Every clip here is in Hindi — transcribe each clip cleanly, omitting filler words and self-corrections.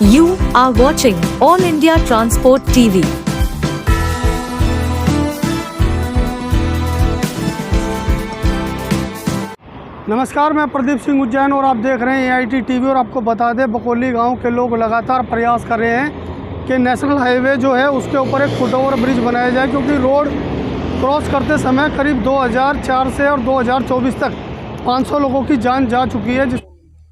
You are watching All India Transport TV. नमस्कार, मैं प्रदीप सिंह उज्जैन और आप देख रहे हैं AIT टीवी। और आपको बता दें, बकोली गांव के लोग लगातार प्रयास कर रहे हैं कि नेशनल हाईवे जो है उसके ऊपर एक फुटओवर ब्रिज बनाया जाए, क्योंकि रोड क्रॉस करते समय करीब 2004 से और 2024 तक 500 लोगों की जान जा चुकी है।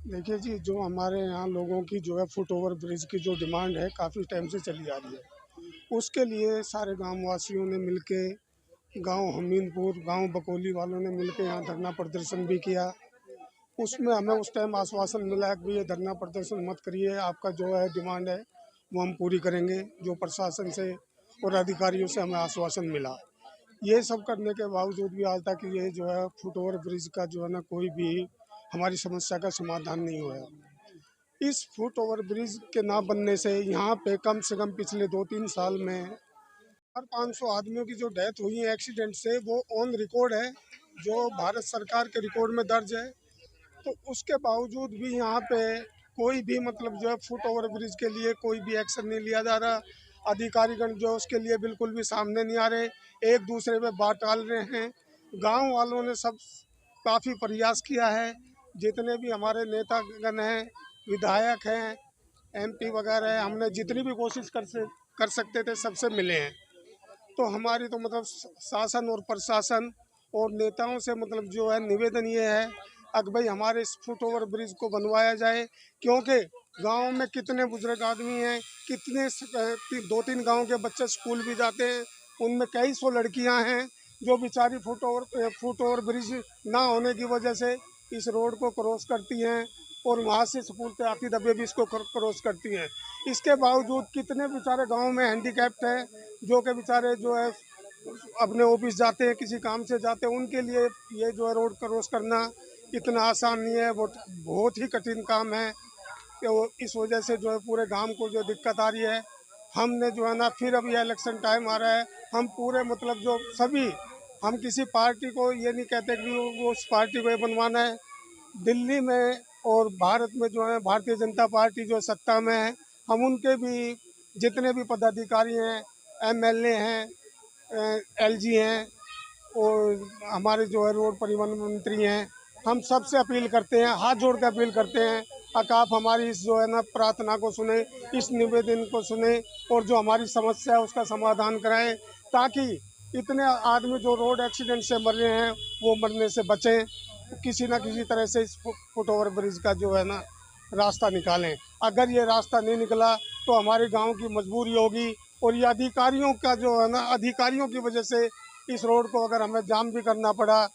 देखिए जी, जो हमारे यहाँ लोगों की जो है फुट ओवर ब्रिज की जो डिमांड है काफ़ी टाइम से चली आ रही है। उसके लिए सारे गांव वासियों ने मिलके, गांव हमीनपुर, गांव बकोली वालों ने मिलके यहाँ धरना प्रदर्शन भी किया। उसमें हमें उस टाइम आश्वासन मिला कि ये धरना प्रदर्शन मत करिए, आपका जो है डिमांड है वो हम पूरी करेंगे। जो प्रशासन से और अधिकारियों से हमें आश्वासन मिला। ये सब करने के बावजूद भी आज तक ये जो है फुट ओवर ब्रिज का जो है ना कोई भी हमारी समस्या का समाधान नहीं हुआ। इस फुट ओवर ब्रिज के ना बनने से यहाँ पे कम से कम पिछले 2-3 साल में हर 500 आदमियों की जो डेथ हुई है एक्सीडेंट से, वो ऑन रिकॉर्ड है, जो भारत सरकार के रिकॉर्ड में दर्ज है। तो उसके बावजूद भी यहाँ पे कोई भी मतलब जो है फुट ओवर ब्रिज के लिए कोई भी एक्शन नहीं लिया जा रहा। अधिकारीगण जो उसके लिए बिल्कुल भी सामने नहीं आ रहे, एक दूसरे पे बात टाल रहे हैं। गांव वालों ने सब काफ़ी प्रयास किया है, जितने भी हमारे नेतागण हैं, विधायक हैं, MP वगैरह हैं, हमने जितनी भी कोशिश कर सकते थे सबसे मिले हैं। तो हमारी तो मतलब शासन और प्रशासन और नेताओं से मतलब जो है निवेदन ये है कि भाई हमारे इस फुट ओवर ब्रिज को बनवाया जाए, क्योंकि गांव में कितने बुजुर्ग आदमी हैं, कितने 2-3 गांव के बच्चे स्कूल भी जाते हैं, उनमें कई सौ लड़कियां हैं जो बेचारी फुट ओवर ब्रिज ना होने की वजह से इस रोड को क्रॉस करती हैं और वहाँ से स्कूल पे आती दबे भी इसको क्रॉस करती हैं। इसके बावजूद कितने बेचारे गांव में हैंडीकैप्ड हैं, जो कि बेचारे जो है अपने ऑफिस जाते हैं, किसी काम से जाते हैं, उनके लिए ये जो है रोड क्रॉस करना इतना आसान नहीं है, वो बहुत ही कठिन काम है। तो इस वजह से जो है पूरे गांव को जो दिक्कत आ रही है। हमने जो है ना, फिर अब ये इलेक्शन टाइम आ रहा है, हम पूरे मतलब जो सभी, हम किसी पार्टी को ये नहीं कहते कि वो उस पार्टी को ये बनवाना है। दिल्ली में और भारत में जो है भारतीय जनता पार्टी जो सत्ता में है, हम उनके भी जितने भी पदाधिकारी हैं, MLA हैं, LG हैं और हमारे जो है रोड परिवहन मंत्री हैं, हम सबसे अपील करते हैं, हाथ जोड़ कर अपील करते हैं कि आप हमारी इस जो है ना प्रार्थना को सुने, इस निवेदन को सुने और जो हमारी समस्या है उसका समाधान कराएं, ताकि इतने आदमी जो रोड एक्सीडेंट से मर रहे हैं वो मरने से बचें। किसी ना किसी तरह से इस फुट ओवर ब्रिज का जो है ना रास्ता निकालें। अगर ये रास्ता नहीं निकला तो हमारे गांव की मजबूरी होगी, और ये अधिकारियों का जो है ना, अधिकारियों की वजह से इस रोड को अगर हमें जाम भी करना पड़ा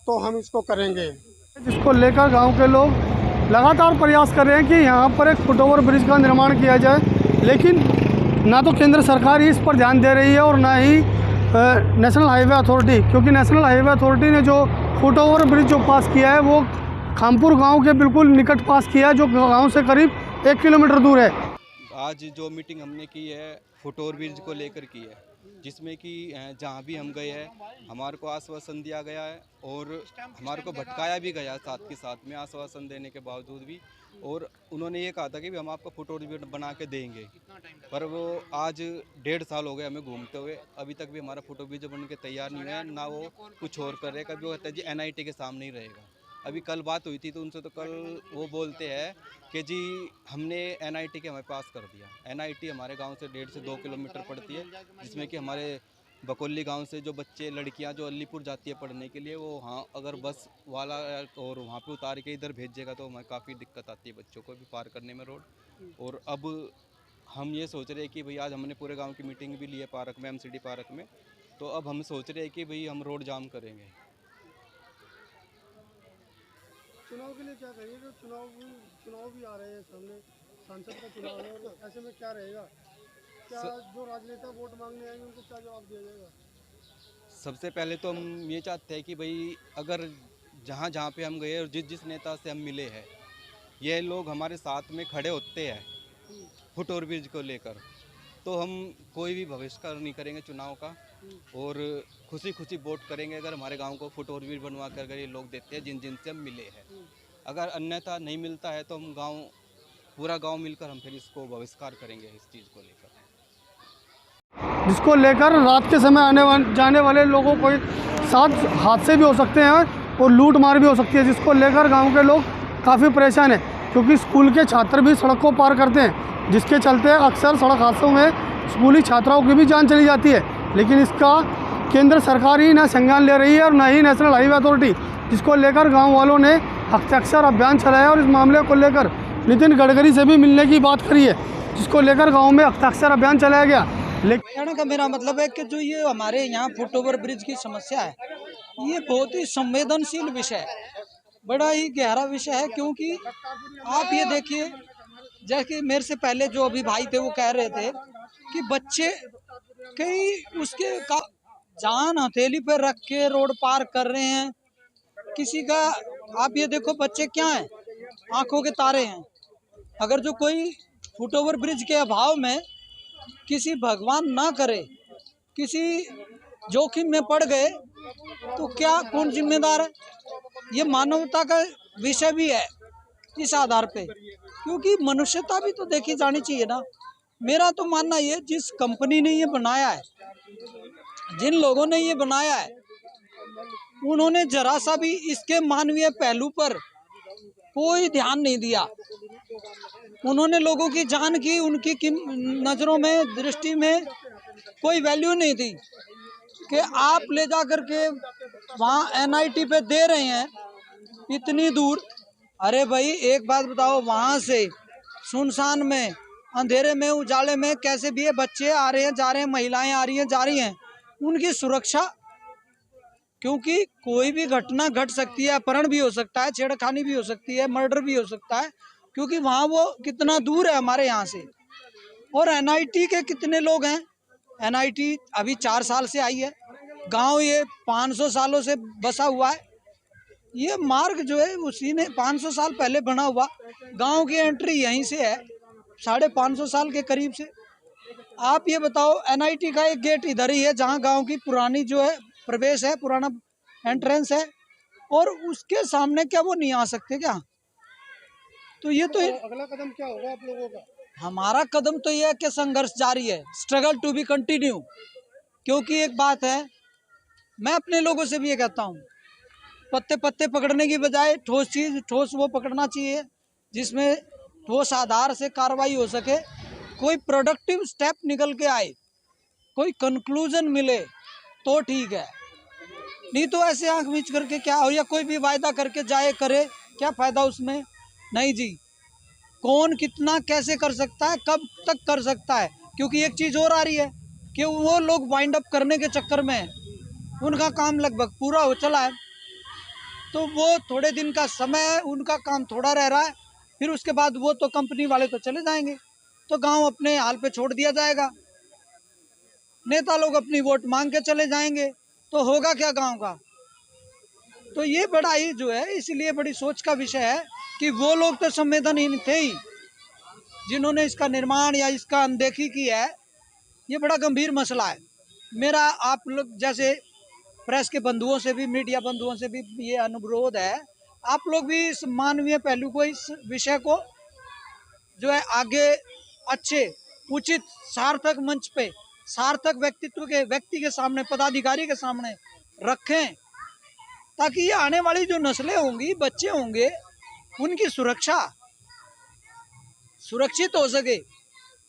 तो हम इसको करेंगे। जिसको लेकर गांव के लोग लगातार प्रयास कर रहे हैं कि यहाँ पर एक फुटओवर ब्रिज का निर्माण किया जाए, लेकिन ना तो केंद्र सरकार ही इस पर ध्यान दे रही है और ना ही नेशनल हाईवे अथॉरिटी, क्योंकि नेशनल हाईवे अथॉरिटी ने जो फुटओवर ब्रिज जो पास किया है वो खामपुर गांव के बिल्कुल निकट पास किया है, जो गांव से करीब 1 किलोमीटर दूर है। आज जो मीटिंग हमने की है फुट ओवर ब्रिज को लेकर की है, जिसमें कि जहाँ भी हम गए हैं हमारे को आश्वासन दिया गया है और हमारे को भटकाया भी गया साथ के साथ में आश्वासन देने के बावजूद भी। और उन्होंने ये कहा था कि हम आपको फुट ओवर ब्रिज बना के देंगे, पर वो आज 1.5 साल हो गए हमें घूमते हुए, अभी तक भी हमारा फुट ओवर ब्रिज बन के तैयार नहीं हुआ है। ना वो कुछ और कर रहे, कभी वो कहते हैं जी NIT के सामने ही रहेगा। अभी कल बात हुई थी तो उनसे, तो कल वो बोलते हैं कि जी हमने NIT के हमें पास कर दिया। NIT हमारे गांव से 1.5 से 2 किलोमीटर पड़ती है, जिसमें कि हमारे बकोली गांव से जो बच्चे लड़कियां जो अलीपुर जाती है पढ़ने के लिए, वो हाँ अगर बस वाला और वहाँ पे उतार के इधर भेज देगा तो हमें काफ़ी दिक्कत आती है बच्चों को भी पार करने में रोड। और अब हम ये सोच रहे हैं कि भाई आज हमने पूरे गाँव की मीटिंग भी ली है पार्क में, MCD पार्क में, तो अब हम सोच रहे हैं कि भाई हम रोड जाम करेंगे। चुनाव के लिए क्या करेंगे? चुनाव भी आ रहे हैं सामने, सांसद का चुनाव है, तो ऐसे में क्या रहेगा? क्या जो राजनेता वोट मांगने आएंगे उनको क्या जवाब दिया जाएगा? सबसे पहले तो हम ये चाहते हैं कि भाई अगर जहाँ जहाँ पे हम गए और जिस जिस नेता से हम मिले हैं, ये लोग हमारे साथ में खड़े होते हैं फुट ओवर ब्रिज को लेकर, तो हम कोई भी बहिष्कार नहीं करेंगे चुनाव का और खुशी खुशी वोट करेंगे अगर हमारे गांव को फुट ओवर ब्रिज बनवा कर अगर ये लोग देते हैं जिन जिन से हम मिले हैं। अगर अन्यथा नहीं मिलता है तो हम गांव पूरा गांव मिलकर हम फिर इसको बहिष्कार करेंगे इस चीज़ को लेकर। जिसको लेकर रात के समय जाने वाले लोगों को साथ हादसे भी हो सकते हैं और लूट मार भी हो सकती है, जिसको लेकर गांव के लोग काफ़ी परेशान हैं, क्योंकि स्कूल के छात्र भी सड़क को पार करते हैं, जिसके चलते अक्सर सड़क हादसों में स्कूली छात्राओं की भी जान चली जाती है। लेकिन इसका केंद्र सरकार ही ना संज्ञान ले रही है और ना ही नेशनल हाईवे अथॉरिटी, जिसको लेकर गाँव वालों ने हस्ताक्षर अभियान चलाया और इस मामले को लेकर नितिन गडकरी से भी मिलने की बात करी है, जिसको लेकर गाँव में हस्ताक्षर अभियान चलाया गया। कहने का मेरा मतलब है कि जो ये हमारे यहाँ फुट ओवर ब्रिज की समस्या है, ये बहुत ही संवेदनशील विषय है, बड़ा ही गहरा विषय है। क्योंकि आप ये देखिए, जैसे मेरे से पहले जो अभी भाई थे वो कह रहे थे कि बच्चे कई उसके का जान हथेली पे रख के रोड पार कर रहे हैं। किसी का आप ये देखो, बच्चे क्या हैं, आंखों के तारे हैं। अगर जो कोई फुट ओवर ब्रिज के अभाव में किसी भगवान ना करे किसी जोखिम में पड़ गए तो क्या कौन जिम्मेदार है? ये मानवता का विषय भी है इस आधार पे, क्योंकि मनुष्यता भी तो देखी जानी चाहिए ना। मेरा तो मानना ये, जिस कंपनी ने ये बनाया है, जिन लोगों ने ये बनाया है, उन्होंने जरा सा भी इसके मानवीय पहलू पर कोई ध्यान नहीं दिया। उन्होंने लोगों की जान की उनकी नज़रों में, दृष्टि में कोई वैल्यू नहीं थी कि आप ले जा कर के वहाँ NIT पे दे रहे हैं इतनी दूर। अरे भाई एक बात बताओ, वहाँ से सुनसान में, अंधेरे में, उजाले में कैसे भी ये बच्चे आ रहे हैं जा रहे हैं, महिलाएं आ रही हैं जा रही हैं, उनकी सुरक्षा, क्योंकि कोई भी घटना घट सकती है, अपहरण भी हो सकता है, छेड़खानी भी हो सकती है, मर्डर भी हो सकता है, क्योंकि वहाँ वो कितना दूर है हमारे यहाँ से। और NIT के कितने लोग हैं, NIT अभी 4 साल से आई है, गांव ये 500 सालों से बसा हुआ है। ये मार्ग जो है उसी ने 500 साल पहले बना हुआ, गांव की एंट्री यहीं से है 550 साल के करीब से। आप ये बताओ, NIT का एक गेट इधर ही है जहाँ गांव की पुरानी जो है प्रवेश है, पुराना एंट्रेंस है, और उसके सामने क्या वो नहीं आ सकते क्या? तो ये तो अगला कदम क्या होगा आप लोगों का? हमारा कदम तो ये है कि संघर्ष जारी है, स्ट्रगल टू बी कंटिन्यू। क्योंकि एक बात है, मैं अपने लोगों से भी ये कहता हूँ, पत्ते पत्ते पकड़ने की बजाय ठोस चीज़ ठोस वो पकड़ना चाहिए जिसमें ठोस आधार से कार्रवाई हो सके, कोई प्रोडक्टिव स्टेप निकल के आए, कोई कंक्लूजन मिले तो ठीक है, नहीं तो ऐसे आंख मीच करके क्या हो, या कोई भी वायदा करके जाए करे, क्या फ़ायदा उसमें? नहीं जी, कौन कितना कैसे कर सकता है, कब तक कर सकता है? क्योंकि एक चीज़ और आ रही है कि वो लोग वाइंड अप करने के चक्कर में उनका काम लगभग पूरा हो चला है, तो वो थोड़े दिन का समय है, उनका काम थोड़ा रह रहा है, फिर उसके बाद वो तो कंपनी वाले तो चले जाएंगे, तो गांव अपने हाल पे छोड़ दिया जाएगा, नेता लोग अपनी वोट मांग के चले जाएंगे, तो होगा क्या गांव का? तो ये बड़ा ही जो है, इसलिए बड़ी सोच का विषय है कि वो लोग तो संवेदनहीन थे ही जिन्होंने इसका निर्माण या इसका अनदेखी की है। ये बड़ा गंभीर मसला है। मेरा आप लोग जैसे प्रेस के बंधुओं से भी, मीडिया बंधुओं से भी ये अनुरोध है, आप लोग भी इस मानवीय पहलू को, इस विषय को जो है आगे अच्छे उचित सार्थक मंच पे, सार्थक व्यक्ति के सामने, पदाधिकारी के सामने रखें, ताकि ये आने वाली जो नस्लें होंगी, बच्चे होंगे, उनकी सुरक्षा सुरक्षित हो सके।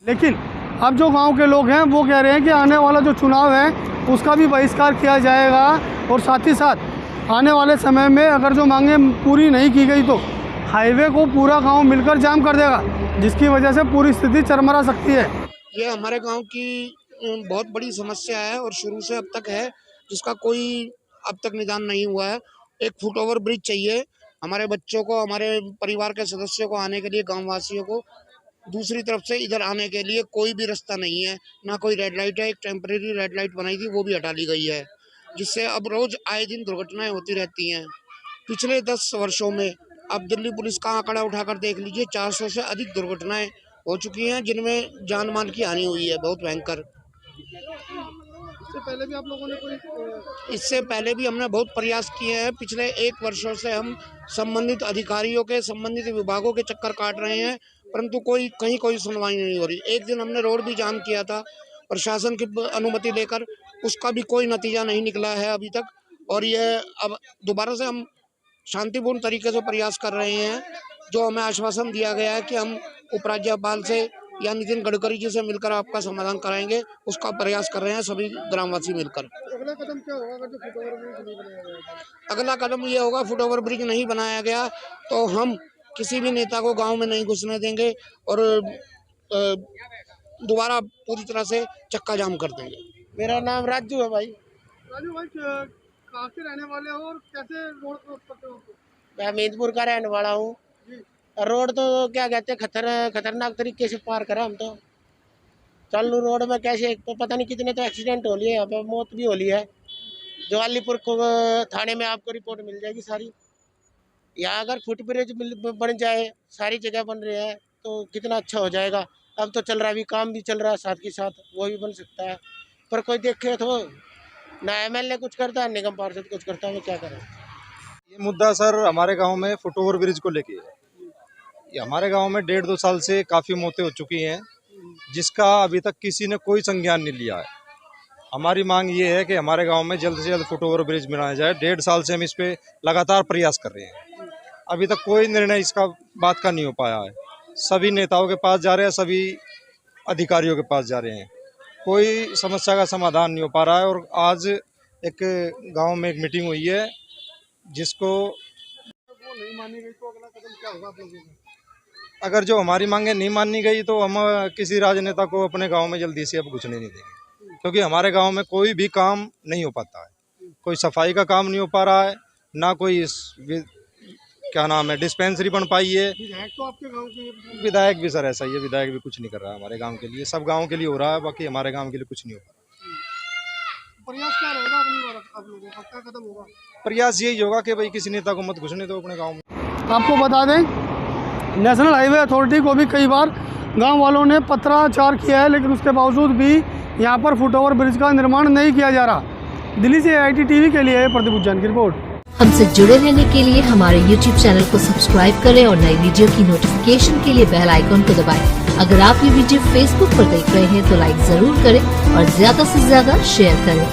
लेकिन अब जो गांव के लोग हैं वो कह रहे हैं कि आने वाला जो चुनाव है उसका भी बहिष्कार किया जाएगा, और साथ ही साथ आने वाले समय में अगर जो मांगें पूरी नहीं की गई तो हाईवे को पूरा गांव मिलकर जाम कर देगा, जिसकी वजह से पूरी स्थिति चरमरा सकती है। ये हमारे गांव की बहुत बड़ी समस्या है और शुरू से अब तक है, जिसका कोई अब तक निदान नहीं हुआ है। एक फुट ओवर ब्रिज चाहिए हमारे बच्चों को, हमारे परिवार के सदस्यों को आने के लिए, गाँव वासियों को। दूसरी तरफ से इधर आने के लिए कोई भी रास्ता नहीं है, ना कोई रेड लाइट है। एक टेम्परेरी रेड लाइट बनाई थी, वो भी हटा ली गई है, जिससे अब रोज आए दिन दुर्घटनाएं होती रहती हैं। पिछले 10 वर्षों में अब दिल्ली पुलिस का आंकड़ा उठाकर देख लीजिए, 400 से अधिक दुर्घटनाएं हो चुकी हैं, जिनमें जान माल की हानि हुई है, बहुत भयंकर। इससे पहले भी हमने बहुत प्रयास किए हैं। पिछले 1 वर्षों से हम संबंधित अधिकारियों के, संबंधित विभागों के चक्कर काट रहे हैं, परंतु कहीं कोई सुनवाई नहीं हो रही। एक दिन हमने रोड भी जाम किया था प्रशासन की अनुमति लेकर, उसका भी कोई नतीजा नहीं निकला है अभी तक। और ये अब दोबारा से हम शांतिपूर्ण तरीके से प्रयास कर रहे हैं। जो हमें आश्वासन दिया गया है कि हम उपराज्यपाल से या नितिन गडकरी जी से मिलकर आपका समाधान कराएंगे, उसका प्रयास कर रहे हैं सभी ग्रामवासी मिलकर। अगला कदम क्या होगा अगर जो फुटओवर ब्रिज नहीं बनाया गया? अगला कदम ये होगा, फुटओवर ब्रिज नहीं बनाया गया तो हम किसी भी नेता को गांव में नहीं घुसने देंगे और दोबारा पूरी तरह से चक्का जाम कर देंगे। मेरा नाम राजू है भाई। राजू भाई कहाँ के रहने वाले हो और कैसे रोड क्रॉस करते हो? मैं हमीदपुर का रहने वाला हूँ। रोड तो क्या कहते हैं खतरनाक तरीके से पार करा हम तो। चालू रोड में कैसे तो पता नहीं कितने तो एक्सीडेंट हो लिए, यहाँ पे मौत भी हो ली है। जवालीपुर को थाने में आपको रिपोर्ट मिल जाएगी सारी। यहाँ अगर फुट ब्रिज बन जाए, सारी जगह बन रही है तो कितना अच्छा हो जाएगा। अब तो चल रहा है, अभी काम भी चल रहा है साथ के साथ, वो भी बन सकता है। पर कोई देखे तो ना एमएलए कुछ करता है, निगम पार्षद कुछ करता है, वो क्या करें। ये मुद्दा सर हमारे गांव में फुटओवर ब्रिज को लेके है। ये हमारे गांव में 1.5-2 साल से काफ़ी मौतें हो चुकी हैं, जिसका अभी तक किसी ने कोई संज्ञान नहीं लिया है। हमारी मांग ये है कि हमारे गांव में जल्द से जल्द फुटओवर ब्रिज बनाया जाए। 1.5 साल से हम इस पे लगातार प्रयास कर रहे हैं, अभी तक कोई निर्णय इसका बात का नहीं हो पाया है। सभी नेताओं के पास जा रहे हैं, सभी अधिकारियों के पास जा रहे हैं, कोई समस्या का समाधान नहीं हो पा रहा है। और आज एक गांव में एक मीटिंग हुई है जिसको नहीं मानी गई तो अगला कदम क्या होगा आप लोगों का? अगर जो हमारी मांगे नहीं मानी गई तो हम किसी राजनेता को अपने गांव में जल्दी से अब घुसने नहीं देंगे, क्योंकि हमारे गांव में कोई भी काम नहीं हो पाता है। कोई सफाई का काम नहीं हो पा रहा है, ना कोई क्या नाम है डिस्पेंसरी बन पाई है। विधायक तो आपके गांव के विधायक भी सर ऐसा ही है, विधायक भी कुछ नहीं कर रहा है हमारे गांव के लिए। सब गाँव के लिए हो रहा है, बाकी हमारे गाँव के लिए कुछ नहीं हो पा रहा। प्रयास क्या रहेगा अगली बार आप लोगों का, क्या कदम होगा? प्रयास यही होगा कि भाई किसी नेता को मत घुसने दो अपने गाँव में। आपको बता दें, नेशनल हाईवे अथॉरिटी को भी कई बार गांव वालों ने पत्राचार किया है, लेकिन उसके बावजूद भी यहां पर फुटओवर ब्रिज का निर्माण नहीं किया जा रहा। दिल्ली से AIT TV के लिए प्रदीप उज्जैन की रिपोर्ट। हमसे जुड़े रहने के लिए हमारे YouTube चैनल को सब्सक्राइब करें और नई वीडियो की नोटिफिकेशन के लिए बेल आइकॉन को दबाएं। अगर आप ये वीडियो Facebook पर देख रहे हैं तो लाइक जरूर करें और ज्यादा से ज्यादा शेयर करें।